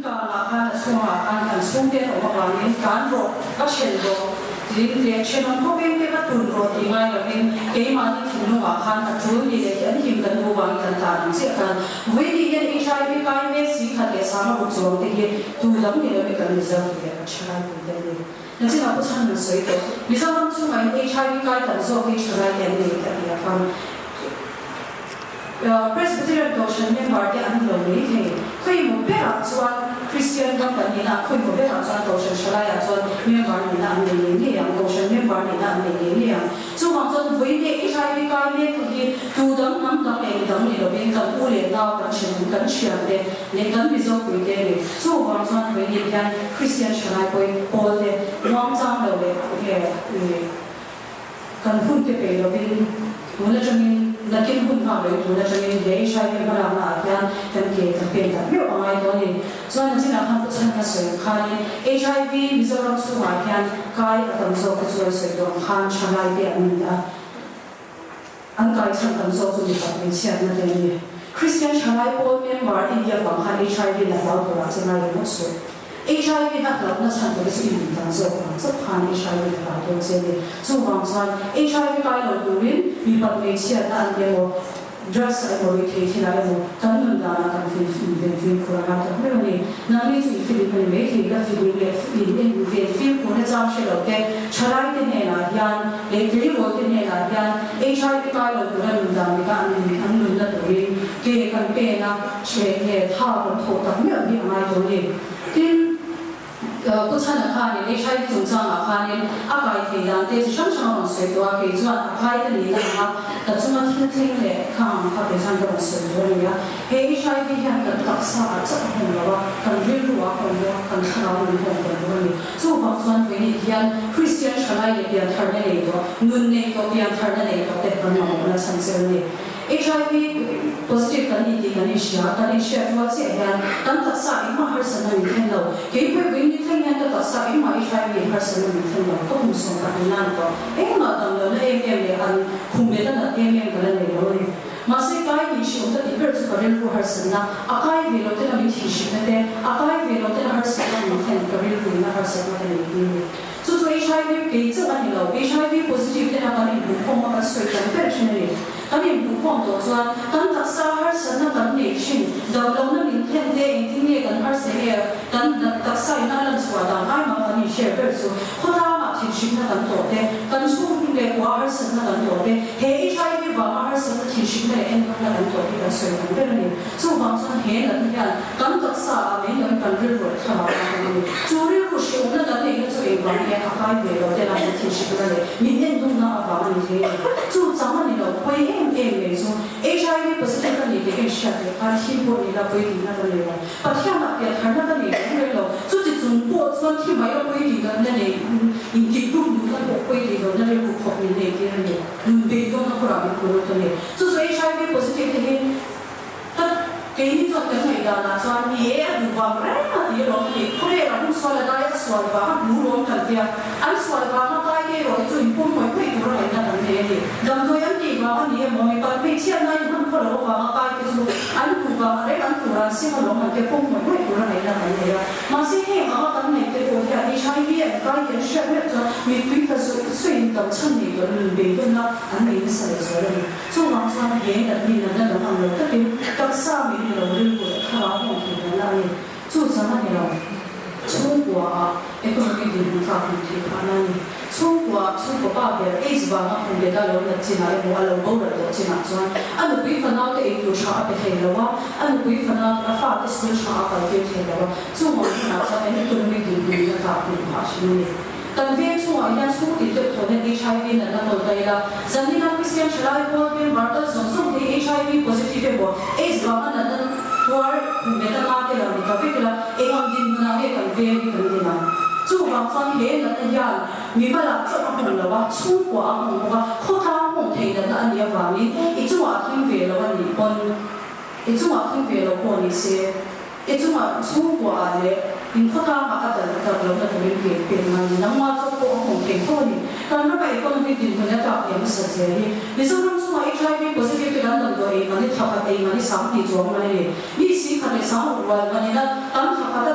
ka la khan suwa kan sum te no ma ni kan ro ka shen ro din reaction on ko ven te ka tun ro ti mai la bin ke ma ni thunu wa khan a thu ni le an him kan no wa kan ta ni se kan we ni yen HIV kai me si kha le sa ma bu zo te ye tu lam ni le kan ni za ni ka chha ni le ni na se na ko chan na soi to mi sa ram chu mai HIV kai kan zo ke chha ni le ka ya kan Presbyterian Goshen member de an lo ni the khoi mo pe ra chuan Christian gam kan ni na khoi mo pe ra chuan Goshen shala ya chuan member ni na an ni ni yang Goshen member ni na an ni ni yang chu wang chuan voi ne HIV kai ne tu hi tu dam nam dam e dam ni lo ben kan u le na kan chen kan chia de ne kan bi zo pui de ni chu wang chuan voi ni yan Christian shala poi pol de wang chang lo le he kan hun te pe lo bin mula jamin lakin hun ha lo mula jamin de HIV ba na yan kan ke kan pe ta mi o ngai do ni so na sina han ko chan na so khani HIV mizoram su ma yan kai atam so ko so so do khan chanai de an da an kai chan tam so su ni pa ni sia na de ni Christian chanai pol member India bang khan HIV la ba ko ra chana le mo so HIV na club na chan ko si ni tan so khan HIV la to se ni so wang chan HIV kai lo tu rin mi pa me sia na an de mo drugs ai mo ke thi na mo kan nun da na kan fin ko ra ta me ni na ni si Philippine me ke la Philippine in fin ko na jam she lo te chalai te ne na yan le ke ro te ne na yan HIV kai lo tu na nun da mi ka an nun na to rin ke kan pe na che ne tha ko tho ta me ni mai to ni tin ko chan na kha ni HIV chung chang a kha ni a kai the dan te shang shang on se to a ke chuan a khai te ni na ha ta chuma thil thing le kham kha pe san ko se do ni ya HIV hian kan tak sa a cha hon lo wa kan ril ru a ko lo kan khara ni ko ko ni so ba chuan ve ni hian Christian shalai le pian thar ne le do nun ne ko pian thar ne le ko te kan ma na san se ni HIV positive kan ni ti kan ni share to se hian kan tak sa i ma har san ni khen lo ke pe ve ni thing yan ta sa i ma HIV har san ni khen lo ko mu so ka ni nan ko e ma dam lo le em le an khum le na em kan le lo ni ma se kai ni shi ta ti per su ka ren ko har san na a kai ve lo te na mi thi shi na te a kai ve lo te na har san ni khen ka ren ko na har san na ni ni so HIV ke chu ani lo HIV positive te na ka ni bu ko ma ka so ka per shi ni kan ni bu ko to chuan kan tak sa har san na kan ni shin da lo na min khen de in ti ni kan har se he kan tak sa ina lan chwa da mai ma kan ni share per su kho da ma thi shin na kan to te kan su le kwa har san na kan to te he HIV wa ma har san na thi shin le en kan kan to te kan so kan per ni so wang chuan he na ni yan kan tak sa a me no kan ril ro tha ma kan ni chu ril ro shi na kan ni chu e wa ni a kai ve lo te na thi shin na le min en dum na a ba ni he chu chang ni lo poi em le so HIV positive kan ni de ke sha de ka hi bo ni la poi ni na ka le wa pa thya na pe thar na ka ni le lo chu ti chung po chuan thi mai lo poi ni na le in ki group ni ka bo poi ni lo na le bu khop ni le ke ni be do na ko ra bi ko to ni so HIV positive ke ta ke ni chuan kan nei da na chuan ni e du wa ra na ti lo ni ko le ra hu so la da ya so wa lu lo kan tia an so wa ma ka ke ro chu in pom moi poi ko ra na kan ne ni dam do yan ti wa ni e mo mi pa pe chia na ni ko lo wa ma ka ke chu an tu wa re an tu ran se ma lo ma ke pom moi poi ko ra na kan ne ya ma se he ma kan nei te ko ya HIV e ka ke sha me chu mi pi ka so so in dam chan ni do lu be do na an nei sa le so le so ma chuan he na ni na na lo ang lo ta ke ta sa mi ni lo ri ko kha wa mo ki na la ni chu sa ma ni lo chung kwa economic development ki ana ni chung kwa ba be is ba ma ko de da lo na china le mo alo bo ra do china chuan anu pui fa na te e sha a pe the lo wa anu pui fa na a fa te school sha a ka te the lo wa chu mo na cha economic development ka pu ha shi ni kan ve chu a ya chu ti te thone HIV na na to dai la zanina Christian shalai ko be marta som som the HIV positive bo is ba na na war meta ma te la ni ka pe la e on din na he kan ve ni kan dina chu wang fan he na ta ya mi ba la chu ma ko la wa chu kwa mo wa kho tha mo thei da na ni wa ni e chu a thin ve lo wa ni pon e chu a thin ve lo ko ni se e chu ma chu kwa le in kho tha ma ka da lo na ni ke pe ma ni na ma chu ko mo thei ko ni kan na ba e ko ni din ko na ta ya sa se ni so ram chu ma HIV positive te dan do e ma ni tha ka te ma ni sam ni chu ma ni ni si ka ni sam wa ma ni na tam tha ka da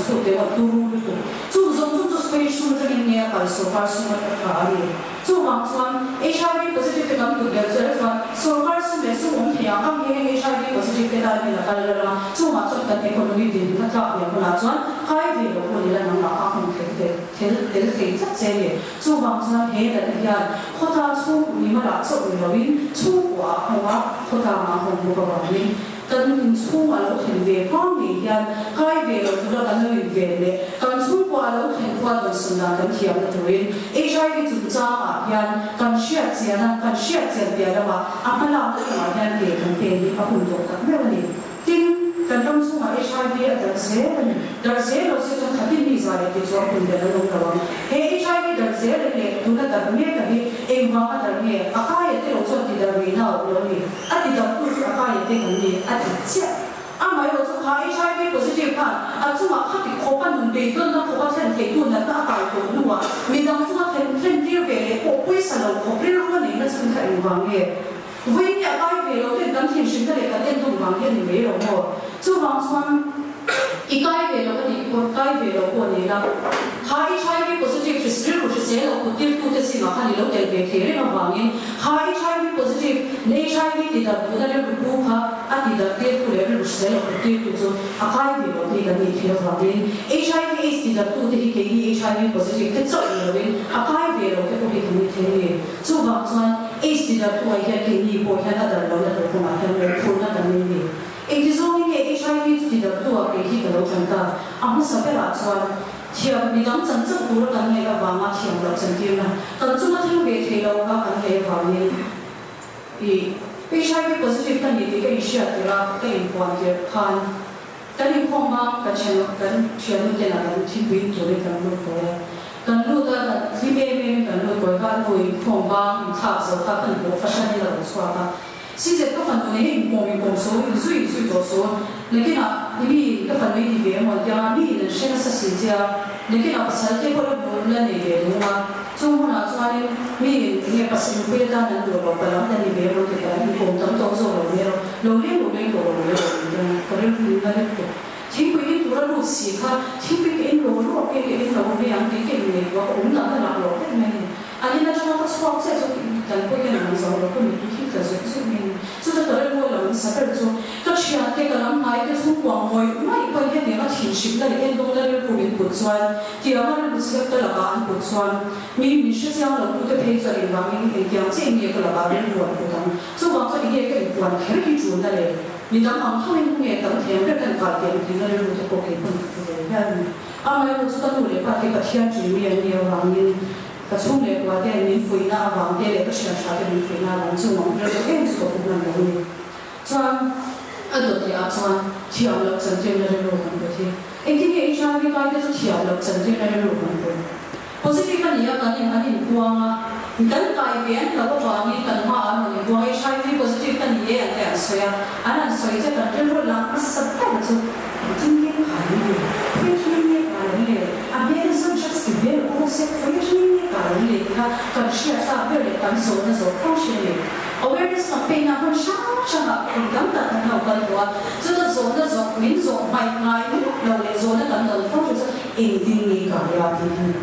出的我都不懂，注重非书这里面把手法什么的法律，就往传 HIV 不是就非常不了解传手法是没是我们平常刚听 HIV 不是就非常的那个了，就往传跟 economy 的那个也不拿传，海外的我们来能拿阿公可以这些，就往传黑的那样，或他出你们拿出来了，出国或他拿红不个玩意。kan chung alo thlen ve pang ni hian kai ve lo thura kan lo in ve le kan chung kwa lo thlen kwa do suna kan thiam na tuin HIV chu cha a hian kan shia chian bia la ma amala ta ma hian ke kan pe ni a hun do ka me ni tin kan ram chung a HIV a dar se lo se kan khatin ni za le ti chu hun de lo lo he HIV dar se le tu na dar me ka hi e ma ka dar me a ka ye te lo chu ti dar wi na lo ni a ti da ku a ka ye te kan ni 아마 이거 좀 HIV positive 한 좀 하기 고반 데이터 나 고반 데이터 나 아까도 누가 미당 좀 텐디어 베레 오프이스로 코프리로 내는 좀 다른 방에 왜 아까이베로 된 신들에 같은 동 방에 내려 뭐좀 방송 이까이베로 이까이베로 보내라 HIV positive 리스크를 주세요. 그때 또 대신 막하니로 될 베케를 방에 HIV positive HIV 디다 보다를 부부가 아디다 때 그래를 주세요. 그때 또 아까이베로 디가 니티어 방에 HIV AIDS 디다 또 대기 HIV positive tetso이로인 아까이베로 대고기 니티에 주방선 AIDS 디다 또 이게 니 보현하다를 넣어도 막하는 풀나다는 Examining HIV tidak tua pergi kalau contoh, amu sampai ratusan, tiap bidang cancak pura kan mereka bangga tiap ratusan tiap, kan cuma tiap betul kan mereka bangga. HIV positif kan ini kan isu adalah kan impuan dia kan impuan kan channel kan timbin tu kan lupa. Kan lupa kan timbin kan lupa kan impuan tak sesuatu kan lupa fashion ni lah sesuatu. 现在个份内你光明光说，你最多说，你看那你个份内里边嘛，讲你人生是谁家，你看那不是结果了不了那边的嘛，中国那说的你不是不要当人多了，不然那里边我这个你光当当做了没有，老年多了，可能你那里多。听不见多了路西卡，听不见路路给路那样给你，我们那个那路给你，啊你那什么说这种，但不给人说了，不你听这说说你，就是得了我了，啥个做，个吃啊这个人买个从广外，买个一年个天时个一东那个不明不专，第二个不是个老板不专，明明是这样的，不得配着领导明明讲这一个老板人不不同，就往这里一个不完，可以做那嘞。 你当行他们也当天个人搞点听了就不给分不然，阿妈我知道我嘞把这个天主面的王人，个从来我的民非那王的那个啥啥的民非那王就王这个天主不能容易，穿多的啊穿跳了整天的路很多天，今天HIV 搞的是跳了整天的路很多，不是这个你要赶紧光啊。 dan kaibian kalau bagi tanpa anu ni buang HIV positif kan dia yang saya anak saya je kan terus lang sebab tu tinggi kali ni tinggi kali ni abang subjek sibel orang tinggi kali ni kan siapa boleh kan zona function ni awareness campaign apa sangat penting dan nak buat zona min zona mai mai ni lalu zona kan dalam function ini kali ni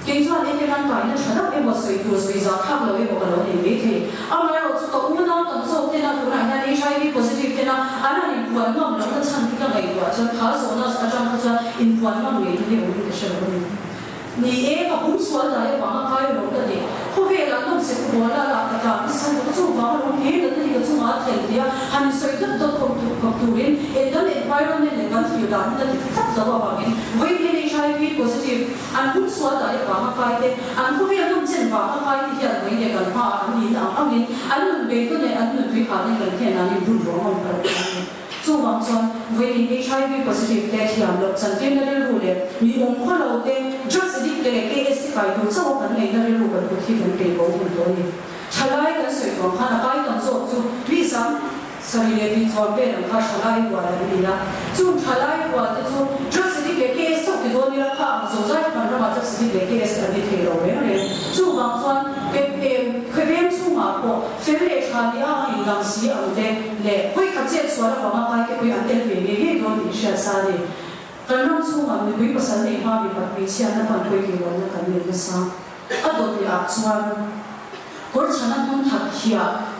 经常那些人讲，那全都给我随着他们给我个老年媒体，啊，那我做我那当时我听到突然间 HIV positive 听到，啊，那你管嘛，那个产品个美国，就他说那是讲他说，因管嘛媒体我们个什么呢？你个红说的，要往下开龙的的，后面人都是过来了，讲是个做法，我别的那个做法天地啊，还是随着都土人，但是 environment 那个有的那个太糟了吧？为了 HIV positive， 俺红说的要往下开的，俺后面弄正往下开的些为那个话，俺们别个呢，俺们对他那个天哪，你不容易的。 做网上为 HIV positive 的天了，曾经那个路嘞，你用快乐的 drugs 的AS 解毒，这我本来那个路本不提供给我很多年，出来跟水光看了该当做为啥？所以呢，你做别人他出来过来的啦，就出来过的就 drugs 的AS 做给多年了，他做在反正嘛 drugs 的AS 的贴了没嘞，做网上可别做嘛过，非得查的啊，应当是要的嘞，会看见说了，我们拍给会安点别个多你是啥的。Karena semua lebih pesan ni mami pakai siapa pun kau kiwan nak kami besar. Atau dia cuan, kau cina pun tak siap.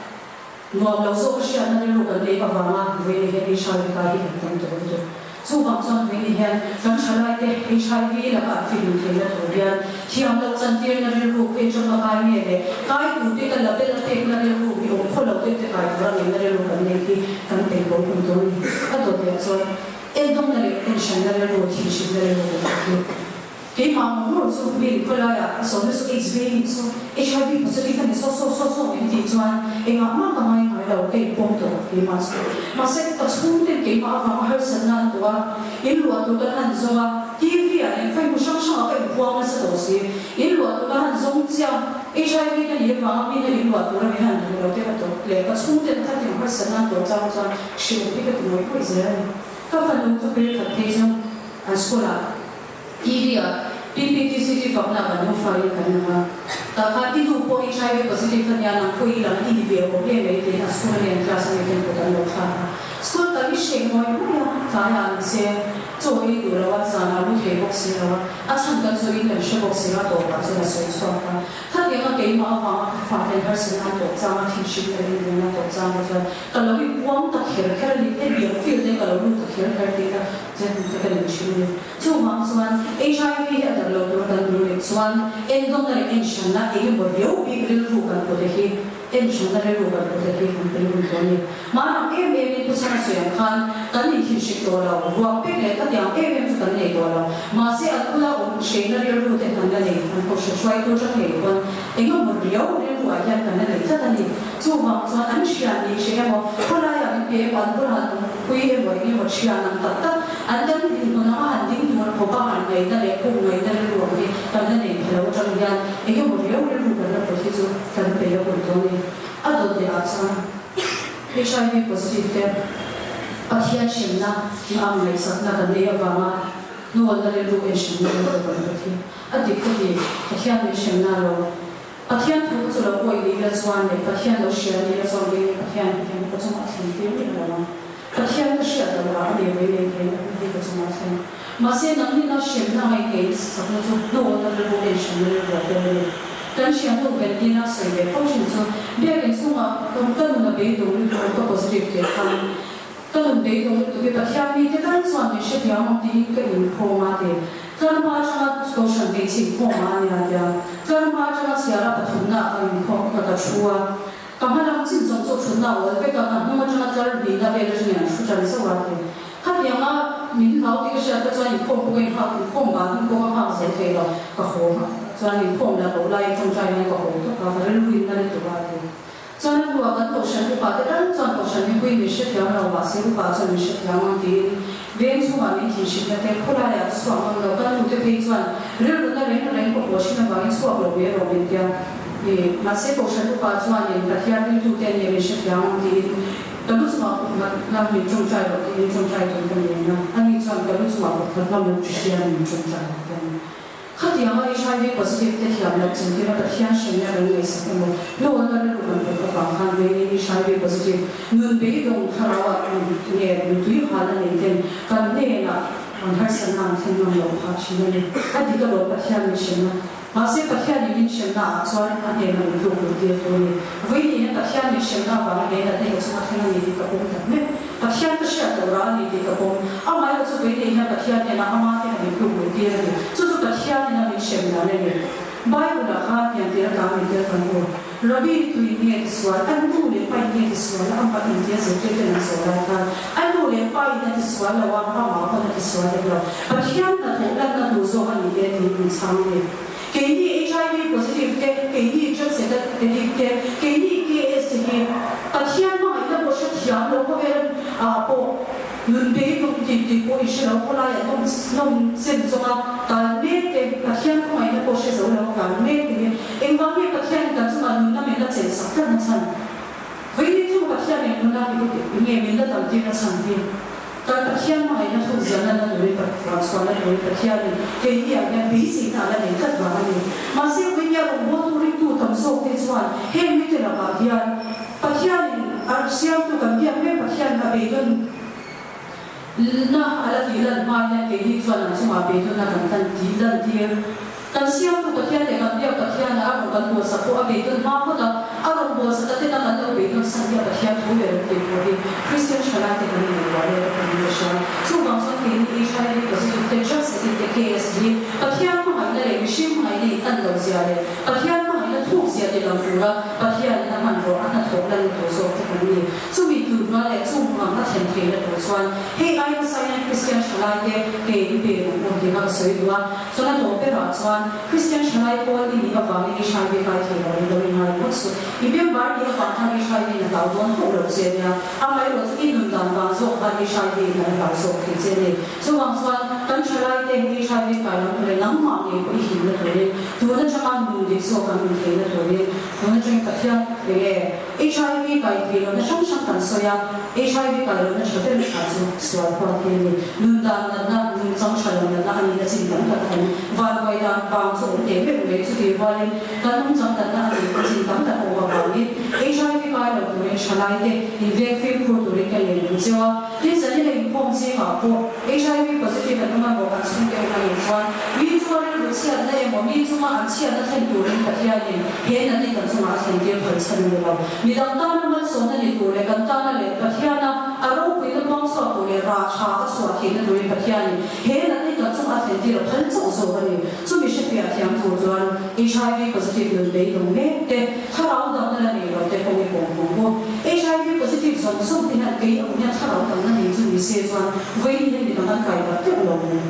Nuam langsung siap nanti lu kan dia bawa wini dia HIV kali kan tu. So bangsa wini dia kan cina dia HIV lah film dia tu dia. Siapa lu cantik nanti lu cuma kali ni. Kali tu dia kan lebih nanti lu dia kalau dia kali orang nanti lu kan dia kan tengok pun tu ni. Atau dia cuan. Edom dari tension dari luar tension dari luar. Kaya mamu so big pelaya so so HIV so HIV positif ni so ini tuan enggak mahu kami ada okay ponto di mas. Masih tersuntik kaya mahu harus senang tua. Ini luar tu kan zoa TV yang kaya musang apa buang masa dosi. Ini luar tu kan zong jam HIV kan ini mahu ini luar tu orang yang tu orang tu lepas tersuntik kan yang harus senang tua jam siapa kita tu mau ikut Israel. Kapan untuk berikan tejam sekolah, dia PPTCT fakna kan ufari kan nama. Tapi itu pun HIV positif ni anak kau hilang ini dia problem itu na sekolah yang kelas ni kan kita lokal. Sekolah tadi semua itu yang kaya ansih. Joy itu lawat sana bukan boxing lawat. Asal kan joy kan show boxing atau apa sudah sesuatu. Tapi yang kita mahu fakir personal tu, zaman tinjuk dari mana tu zaman tu. Kalau kita buang tak kira ni, dia feel dia kalau lu tak kira dia jadi kita lucu. Cuma soal HIV ada lalu dan dulu soal endong dari insya ini beriau pikir bukan boleh insya dari bukan boleh belum boleh. Mana ini tu sana siang kan ni tinjuk tu lah. Buang pikir yang tu kan ni tu lah. Masih aku lah share dari lu tu kan ni. Aku sesuai tu je ni kan. Ini beriau ni tu aja kan ni. Jadi cuma soal ansyian ni siapa kalau yang dia panduan kuih ini ansyian tak. Anda ni mana anda ni mana kopahan ni, anda lekung ni, anda luar ni, anda ni kalau jangan, ini beriau ni bukan apa itu kan beriau betul ni. Ada dia asal HIV positif kan, pasien semna, am ni sakna kan dia bama, nuan dari luar semna betul betul. Adik tu pasien ni semna lo, pasien tu tu lo koi ni lesuan ni, pasien lo siapa ni lesuan ni, pasien ni tu cuma sendiri ni lah. Pasien tu siapa lah dia ni itu cuma sendiri. Masih nanti nak semna mai case, sakna tu nuan dari luar semna ni betul. Dan siapa tu ganti nak sendiri, function tu dia kan semua kalau nak betul itu positif dia kan. Kalau betul itu kita pasien ni dia kan suami siapa yang di info mati. Kalau macam social media info mana dia. Kalau macam siapa tu nak info kata cua. Kalau nak cinta tu tu nak,我被刚刚那么这么在里那边的是两处真是我的。他讲啊，你老这个是在专业碰不会碰碰吧，你光碰谁推了个活嘛？专业碰了后来中在那个活，他反正录音那里做啊的。专业我跟都是不把的，但专都是你会没事条了，话是不把专没事条嘛的。连出嘛没提醒的，但后来呀，双方了，跟都得配专，人那人个活性的话，你错了别了别的。masih bosan lupa cuan yang terjadi itu dan yang sedang di kalau semua nak mencari waktu mencari tempat yang ani cuan kalau semua kalau mencari mencari hati yang ada HIV positif terjadi jadi kita terjadi sebenarnya dengan semua lawan dari luar berkembang ini HIV positif nunbi dong terawat ni itu hal ini kan ni nak harus senang senang lupa sini hati kalau terjadi semua masih pasien ini semna, soalnya ada yang itu dia tu ni. Ini pasien ini semna, bapa dia ada yang semua kena ni di kapung tak? Pasien pasien tu orang ni di kapung. Amai tu ini pasien yang amai yang itu dia ni. Tu pasien yang ini semna ni. Baik lah kan yang dia kami dia kan. Rabi tu ini soal, anu lepas ini soal, apa ini sesuatu yang soal kan. Anu lepas ini soal, awak apa ini soal dia. Pasien nak tu zohan dia di sana. Kini HIV positif ke, kini just sedang kini KS ke, pasien mana itu bos siapa lo kau apa, lebih tu di polisi lo kau lah yang nom sensor, tapi ke pasien mana itu bos siapa lo kan, ni enggak ni pasien kan cuma nuna minta sensor kan macam, ini tu pasien yang nuna itu ini minta tahu dia sendiri. Kalau pasien mana yang tu jangan nak dulu persoalan dulu pasien ni, yang basic ada ni tak bahagia. Masih punya buat itu tamsok tesuan, hem itu lah pasien ni, arsiam tu kan dia pasien nak beden. na ala dilan ma ya ke ni chuan an chunga pe tu na kan tan dilan dir kan siam tu pathian le kan bia pathian na ro kan bo sa ko a be tu ma ko da a ro bo sa ta te na kan lo be tu san ya pathian thu le ro te ko di Christian chala te kan ni wa le kan ni sha chu bang sa ke ni sha le positive te just in the case di pathian ma hai na le mishim hai ni tan lo sia le pathian ma hai na thu sia te lo ru ra pathian na man ro an na thok lan to so te kan ni chu mi tu na le chu ma na then the le to chuan hey ai na sai Christian chala te ke be mo di ha soi wa so na to pe ra chuan Christian chala ko ni ba ba ni sha be kai the lo lo ni ha ko so i be ba ni ba ta ni sha ni na ta don ko lo se ya a mai lo in nun dan ba so ba ni sha ni na ba so ke se ni so wang chuan kan chala te ni sha be kai lo le nang ma ni ko hi le le tu na cha ma nu de so kan ni the le to le tu na chung ka thia le HIV kai the lo na chang chang kan so ya HIV kai lo na chote le ka so so ko ke ni nun dan na nun chang cha lo na ani na chin kan ka kan van vai dan ba so te be me chu ti wa le kan nung chang kan na ani ka chin kan ta ko wa ba ni HIV kai lo tu le chalai te ni ve fe ko tu le ka le ni jo ni sa ni le pom se ha ko HIV positive kan ma bo kan chung ke na ni chuan mi chu le lu sia na e mo mi chu ma an sia na then tu le ka thia ni he na ni kan chu ma then ke phal chan le lo mi dang ta na ma so na ni tu le kan ta na le ka thia na a ro pi na bang so tu le ra cha ka so thi na tu le ka thia ni he na ni kan chu ma then ti lo phal chu so ba ni chu mi she pia thiam tu chuan HIV positive le be lo me te tharau da na ni lo te ko mi ko ko HIV positive so so ti na ke a nya tharau da na ni chu mi se chuan vai ni ni na kai ba te lo ni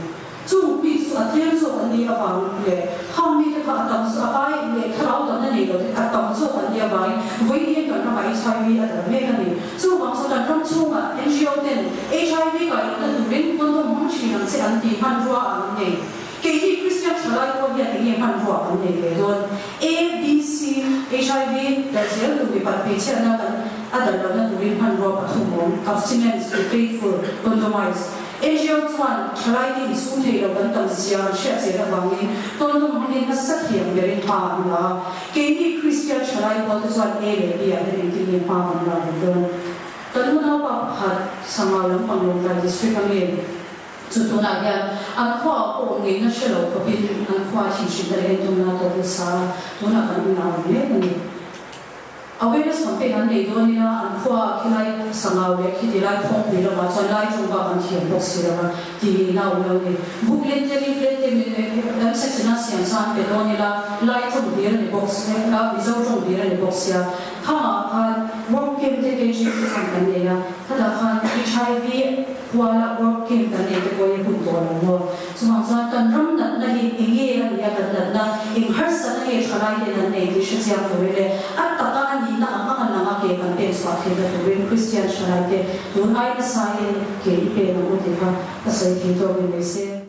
chu mi su a thiam so an ni a ba le ha mi te ka tam sa ai le tharau da na ni lo te a tam so an ya bai vai ni kan na bai HIV a da me ka ni chu wang so dan ram chu ma NGO ten HIV ka lo na tu rin kon to mong chi nan se an ti han ruwa an ne ke hi Christian chalai ko ya ni han ruwa an ne le don A B C HIV da zel tu bi pat pe che na kan a da lo na tu rin han ruwa pa thu mong abstinence be faithful compromise NGO 1 chalai ni su thei lo kan tam sia she se da wang ni ton dum han ni na sa thiam be rin pa na ke hi Christian chalai ko to chuan e le bi a rin ti ni pa man na don ton na pa hat sangalam panglong da district ami chu tu na ya an kho ko ngi na shelo ko bi an kho chi chi da le tu na to sa tu na kan na le ni awareness campaign an nei do ni na an kho khilai sangaw le khi dilai phong bi lo ma chan lai chu ba kan thiam box si la ti na u lo ni booklet te ni plate te ni am section na sian san pe do ni la lai chu bi ni box ne ka bi zo chu bi ni box ya ha ha work camp te ke chi san kan ne ya ta da khan HIV wala work camp kan ne te ko ye hu to la no so ma sa kan ram na hi inge ya ya kan na in har sa na ye thalai ne na ne ti shi sia ko le at ta ka ni na ang ang na ke kan pe swa ke da to Christian chalai te tu ai sa ye ke pe na ko te ka sa ke to me se